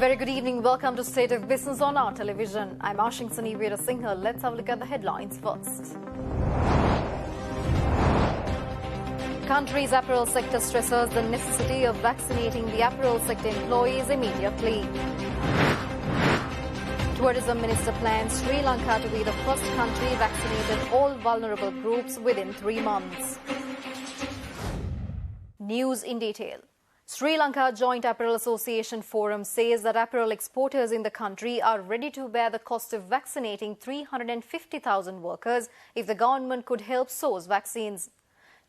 very good evening. Welcome to State of Business on our television. I'm Ashingsani Veerasinghe. Let's have a look at the headlines first. Country's apparel sector stresses the necessity of vaccinating the apparel sector employees immediately. Tourism Minister plans Sri Lanka to be the first country vaccinated all vulnerable groups within 3 months. News in detail. Sri Lanka Joint Apparel Association Forum says that apparel exporters in the country are ready to bear the cost of vaccinating 350,000 workers if the government could help source vaccines.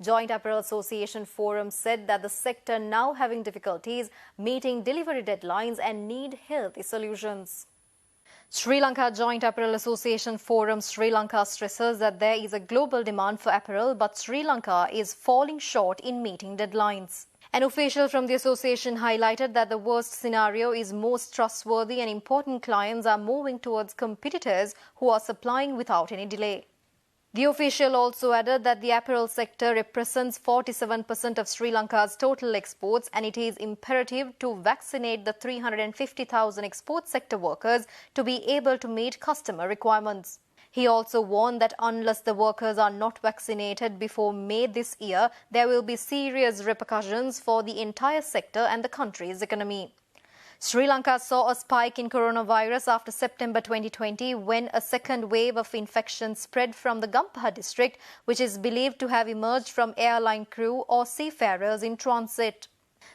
Joint Apparel Association Forum said that the sector now having difficulties meeting delivery deadlines and need healthy solutions. Sri Lanka Joint Apparel Association Forum Sri Lanka stresses that there is a global demand for apparel, but Sri Lanka is falling short in meeting deadlines. An official from the association highlighted that the worst scenario is most trustworthy and important clients are moving towards competitors who are supplying without any delay. The official also added that the apparel sector represents 47% of Sri Lanka's total exports and it is imperative to vaccinate the 350,000 export sector workers to be able to meet customer requirements. He also warned that unless the workers are not vaccinated before May this year, there will be serious repercussions for the entire sector and the country's economy. Sri Lanka saw a spike in coronavirus after September 2020 when a second wave of infection spread from the Gampaha district, which is believed to have emerged from airline crew or seafarers in transit.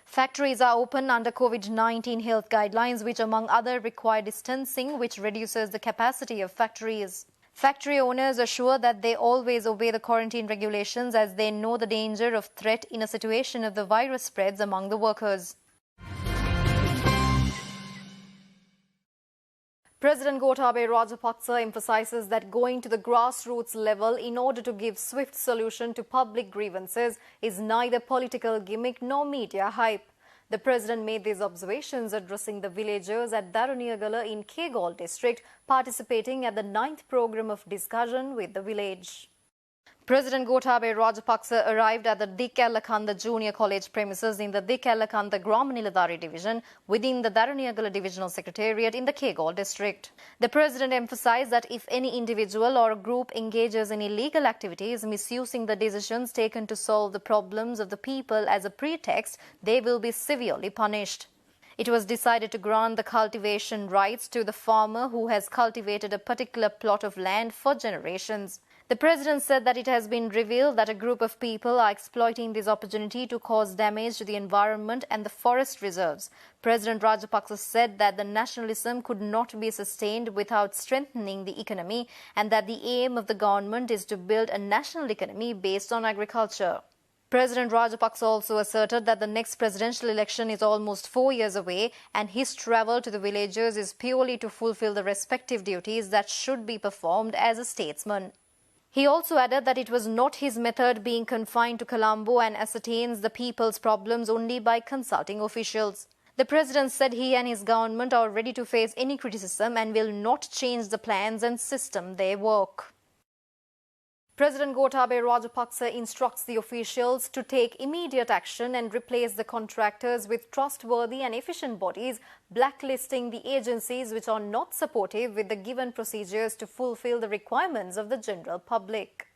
Factories are open under COVID-19 health guidelines, which among other require distancing, which reduces the capacity of factories. Factory owners assure that they always obey the quarantine regulations as they know the danger of threat in a situation of the virus spreads among the workers. President Gotabaya Rajapaksa emphasizes that going to the grassroots level in order to give swift solution to public grievances is neither political gimmick nor media hype. The president made these observations addressing the villagers at Daruniyagala in Kegalle district participating at the 9th program of discussion with the village. President Gotabaya Rajapaksa arrived at the Dikellakanda Junior College premises in the Dikellakanda Grama division within the Daruniyagala Divisional Secretariat in the Kegalle district. The president emphasized that if any individual or group engages in illegal activities misusing the decisions taken to solve the problems of the people as a pretext, they will be severely punished. It was decided to grant the cultivation rights to the farmer who has cultivated a particular plot of land for generations. The president said that it has been revealed that a group of people are exploiting this opportunity to cause damage to the environment and the forest reserves. President Rajapaksa said that the nationalism could not be sustained without strengthening the economy and that the aim of the government is to build a national economy based on agriculture. President Rajapaksa also asserted that the next presidential election is almost 4 years away and his travel to the villagers is purely to fulfill the respective duties that should be performed as a statesman. He also added that it was not his method being confined to Colombo and ascertains the people's problems only by consulting officials. The president said he and his government are ready to face any criticism and will not change the plans and system they work. President Gotabaya Rajapaksa instructs the officials to take immediate action and replace the contractors with trustworthy and efficient bodies, blacklisting the agencies which are not supportive with the given procedures to fulfill the requirements of the general public.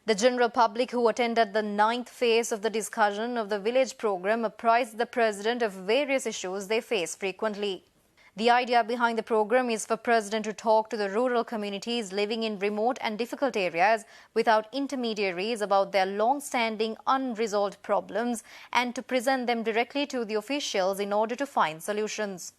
The general public who attended the 9th phase of the discussion of the village program apprised the president of various issues they face frequently. The idea behind the program is for President to talk to the rural communities living in remote and difficult areas without intermediaries about their long-standing unresolved problems and to present them directly to the officials in order to find solutions.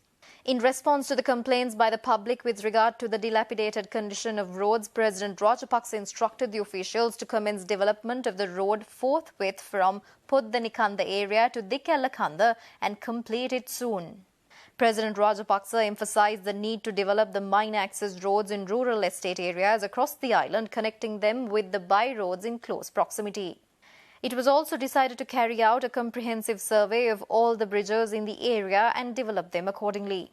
In response to the complaints by the public with regard to the dilapidated condition of roads, President Rajapaksa instructed the officials to commence development of the road forthwith from Poddanikanda area to Dikellakanda and complete it soon. President Rajapaksa emphasized the need to develop the mine access roads in rural estate areas across the island, connecting them with the by-roads in close proximity. It was also decided to carry out a comprehensive survey of all the bridges in the area and develop them accordingly.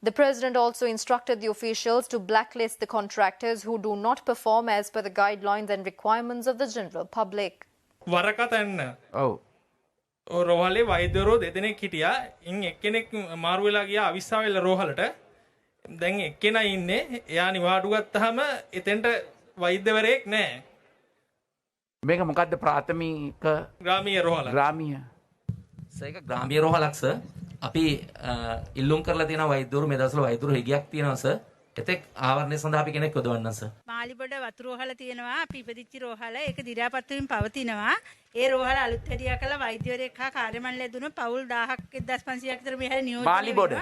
The president also instructed the officials to blacklist the contractors who do not perform as per the guidelines and requirements of the general public. Oh. රෝහලේ වෛද්‍යවරු දෙදෙනෙක් හිටියා. ඉන් එක්කෙනෙක් මාරු වෙලා ගියා අවිස්සාවෙල රෝහලට. දැන් එක්කෙනා ඉන්නේ. එයා නිවාඩු ගත්තාම එතෙන්ට වෛද්‍යවරයෙක් නැහැ. මේක මොකද්ද ප්‍රාථමික ග්‍රාමීය රෝහල. ග්‍රාමීය ඒක ග්‍රාමීය රෝහලක් සර්. අපි ඉල්ලුම් කරලා තියෙනවා වෛද්‍යවරු මේ දවස්වල වෛද්‍යවරු හිගයක් තියෙනවා සර්. එතෙක් ආවරණය සඳහා අපි කෙනෙක් යොදවන්න සර්. මාලිබඩ වතුර රෝහල තියෙනවා. අපි ඉපදිච්ච රෝහල. ඒක දි รา පත් වෙමින් පවතිනවා. ඒ රෝහල අලුත් වැඩියා කළා වෛද්‍යවරයෙක් හා කාර්යමණ්ඩලය දුන්න පවුල් 1000ක් 1500ක් විතර මේ හැරි නියෝජනය මාලිබඩ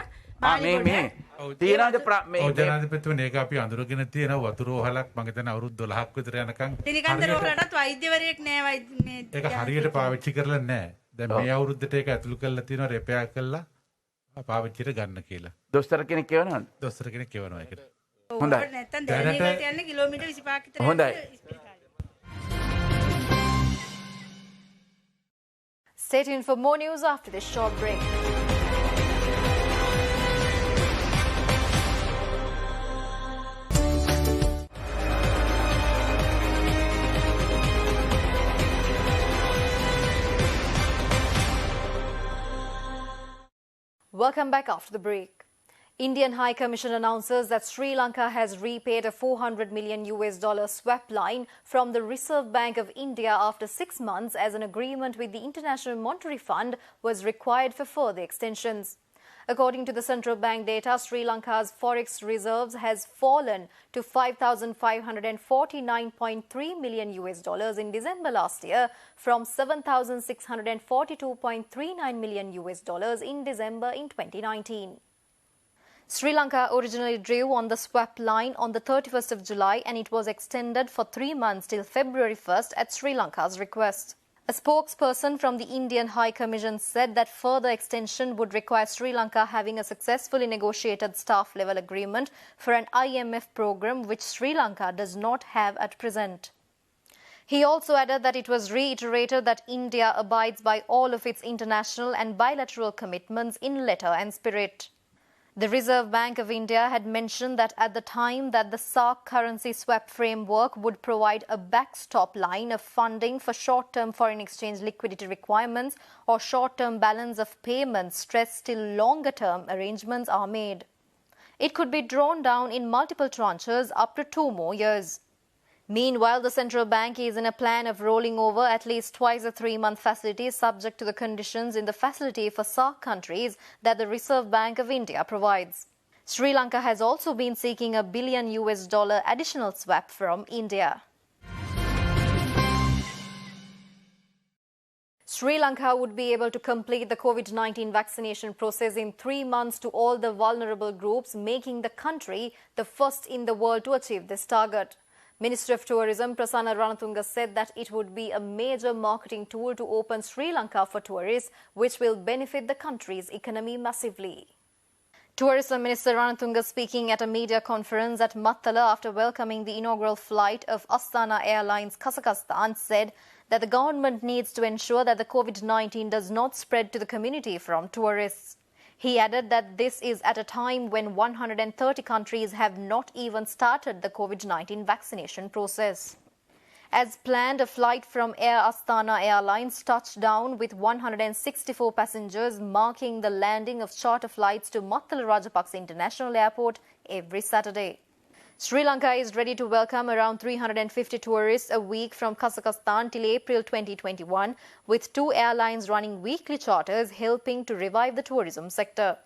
මේ තියෙනවද ඔව් ජනාධිපතිතුමනි ඒක අපි අඳුරගෙන තියෙන වතුර රෝහලක් මම හිතන්නේ අවුරුදු 12ක් විතර යනකම් තිලිකන්ද රෝහලටත් වෛද්‍යවරයෙක් නෑ මේ ඒක හරියට පාවිච්චි කරලා නැහැ. දැන් මේ අවුරුද්දට ඒක ඇතුළු කරලා තියෙනවා රෙපෙයාර් කරලා පාවිච්චියට ගන්න කියලා. දොස්තර කෙනෙක් කියවනවද? දොස්තර කෙනෙක් කියවනවා ඒකට. හොඳයි. නැත්තම් දැනෙකට යන්න කිලෝමීටර් 25ක් විතර හොඳයි. Stay tuned for more news after this short break. Welcome back after the break. Indian High Commission announces that Sri Lanka has repaid a $400 million swap line from the Reserve Bank of India after 6 months as an agreement with the International Monetary Fund was required for further extensions. According to the central bank data, Sri Lanka's forex reserves has fallen to $5,549.3 million in December last year from $7,642.39 million in December in 2019. Sri Lanka originally drew on the swap line on the 31st of July and it was extended for 3 months till February 1st at Sri Lanka's request. A spokesperson from the Indian High Commission said that further extension would require Sri Lanka having a successfully negotiated staff-level agreement for an IMF program which Sri Lanka does not have at present. He also added that it was reiterated that India abides by all of its international and bilateral commitments in letter and spirit. The Reserve Bank of India had mentioned that at the time that the SARC currency swap framework would provide a backstop line of funding for short-term foreign exchange liquidity requirements or short-term balance of payments stressed till longer-term arrangements are made. It could be drawn down in multiple tranches up to 2 more years. Meanwhile, the central bank is in a plan of rolling over at least twice a 3-month facility subject to the conditions in the facility for SARC countries that the Reserve Bank of India provides. Sri Lanka has also been seeking $1 billion additional swap from India. Sri Lanka would be able to complete the COVID-19 vaccination process in 3 months to all the vulnerable groups, making the country the first in the world to achieve this target. Minister of Tourism Prasanna Ranatunga said that it would be a major marketing tool to open Sri Lanka for tourists, which will benefit the country's economy massively. Tourism Minister Ranatunga speaking at a media conference at Mattala after welcoming the inaugural flight of Astana Airlines Kazakhstan said that the government needs to ensure that the COVID-19 does not spread to the community from tourists. He added that this is at a time when 130 countries have not even started the COVID-19 vaccination process. As planned, a flight from Air Astana Airlines touched down with 164 passengers, marking the landing of charter flights to Mattala Rajapaksa International Airport every Saturday. Sri Lanka is ready to welcome around 350 tourists a week from Kazakhstan till April 2021, with 2 airlines running weekly charters helping to revive the tourism sector.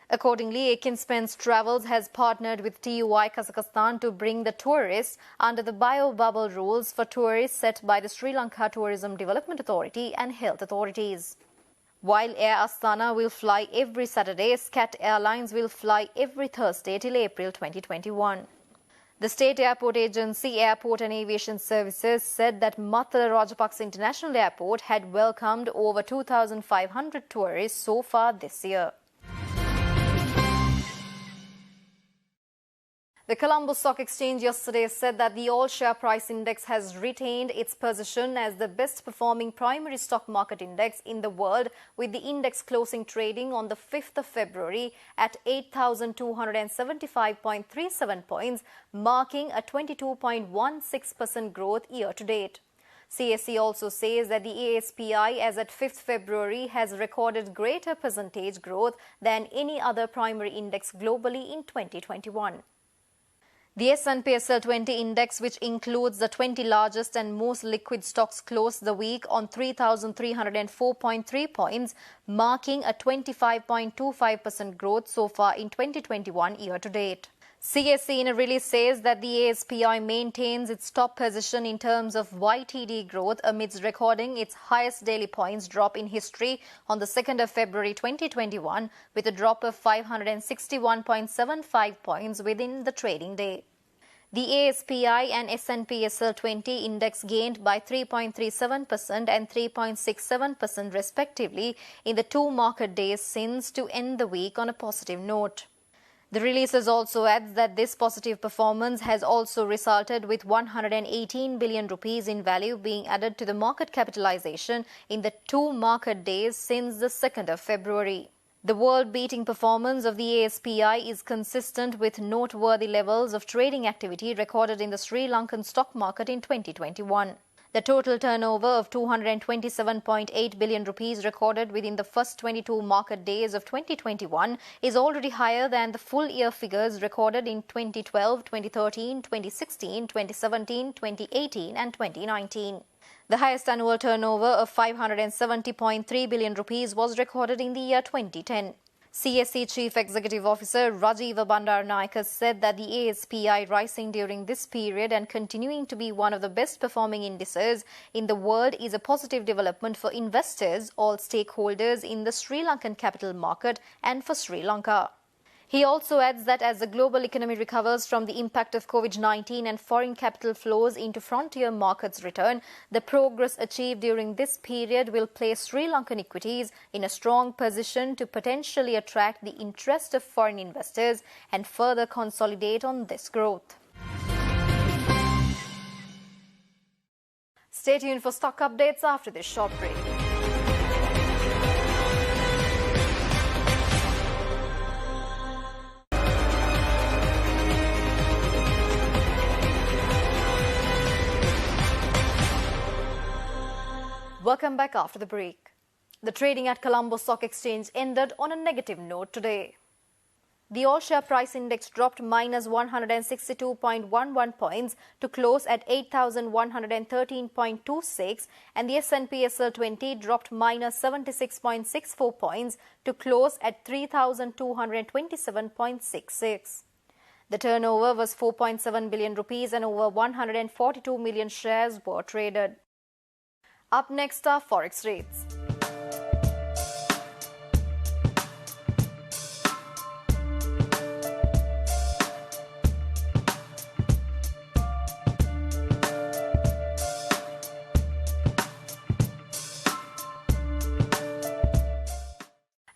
Accordingly, Akin Spence Travels has partnered with TUI Kazakhstan to bring the tourists under the bio-bubble rules for tourists set by the Sri Lanka Tourism Development Authority and health authorities. While Air Astana will fly every Saturday, SCAT Airlines will fly every Thursday till April 2021. The state airport agency, Airport and Aviation Services, said that Mattala Rajapaksa International Airport had welcomed over 2,500 tourists so far this year. The Colombo Stock Exchange yesterday said that the all-share price index has retained its position as the best-performing primary stock market index in the world, with the index closing trading on the 5th of February at 8,275.37 points, marking a 22.16% growth year-to-date. CSE also says that the ASPI as at 5th February has recorded greater percentage growth than any other primary index globally in 2021. The S&P SL20 index, which includes the 20 largest and most liquid stocks, closed the week on 3,304.3 points, marking a 25.25% growth so far in 2021 year-to-date. CSE in a release says that the ASPI maintains its top position in terms of YTD growth amidst recording its highest daily points drop in history on the 2nd of February 2021 with a drop of 561.75 points within the trading day. The ASPI and S&P SL20 index gained by 3.37% and 3.67% respectively in the 2 market days since to end the week on a positive note. The releases also adds that this positive performance has also resulted with 118 billion rupees in value being added to the market capitalization in the 2 market days since the 2nd of February. The world-beating performance of the ASPI is consistent with noteworthy levels of trading activity recorded in the Sri Lankan stock market in 2021. The total turnover of 227.8 billion rupees recorded within the first 22 market days of 2021 is already higher than the full year figures recorded in 2012, 2013, 2016, 2017, 2018 and 2019. The highest annual turnover of 570.3 billion rupees was recorded in the year 2010. CSE Chief Executive Officer Rajiva Bandaranaike said that the ASPI rising during this period and continuing to be one of the best performing indices in the world is a positive development for investors, all stakeholders in the Sri Lankan capital market and for Sri Lanka. He also adds that as the global economy recovers from the impact of COVID-19 and foreign capital flows into frontier markets return, the progress achieved during this period will place Sri Lankan equities in a strong position to potentially attract the interest of foreign investors and further consolidate on this growth. Stay tuned for stock updates after this short break. Welcome back after the break. The trading at Colombo Stock Exchange ended on a negative note today. The all-share price index dropped minus 162.11 points to close at 8,113.26 and the S&P SL20 dropped minus 76.64 points to close at 3,227.66. The turnover was 4.7 billion rupees and over 142 million shares were traded. Up next are Forex rates.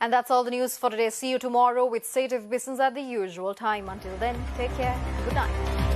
And that's all the news for today. See you tomorrow with State of Business at the usual time. Until then, take care. Good night.